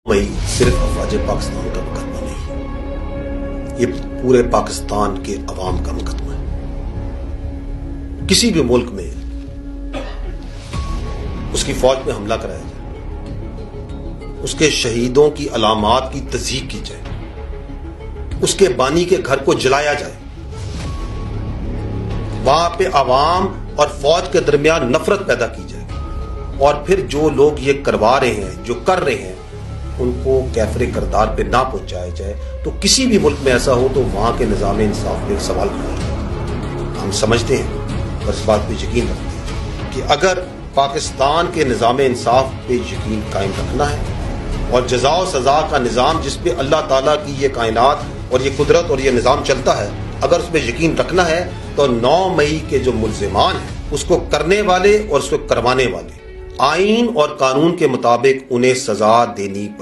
مئی صرف افواج پاکستان کا مقدمہ نہیں ہے، یہ پورے پاکستان کے عوام کا مقدمہ ہے۔ کسی بھی ملک میں اس کی فوج پہ حملہ کرایا جائے، اس کے شہیدوں کی علامات کی تصدیق کی جائے، اس کے بانی کے گھر کو جلایا جائے، وہاں پہ عوام اور فوج کے درمیان نفرت پیدا کی جائے، اور پھر جو لوگ یہ کروا رہے ہیں، جو کر رہے ہیں، ان کو کیفر کردار پہ نہ پہنچایا جائے، تو کسی بھی ملک میں ایسا ہو تو وہاں کے نظام انصاف پہ ایک سوال کھڑا ہے۔ ہم سمجھتے ہیں اور اس بات پہ یقین رکھتے ہیں کہ اگر پاکستان کے نظام انصاف پہ یقین قائم رکھنا ہے اور جزا و سزا کا نظام جس پہ اللہ تعالیٰ کی یہ کائنات اور یہ قدرت اور یہ نظام چلتا ہے، اگر اس پہ یقین رکھنا ہے تو 9 مئی کے جو ملزمان ہیں اس کو کرنے والے اور اس کو کروانے والے آئین اور قانون کے مطابق انہیں سزا دینی پڑے۔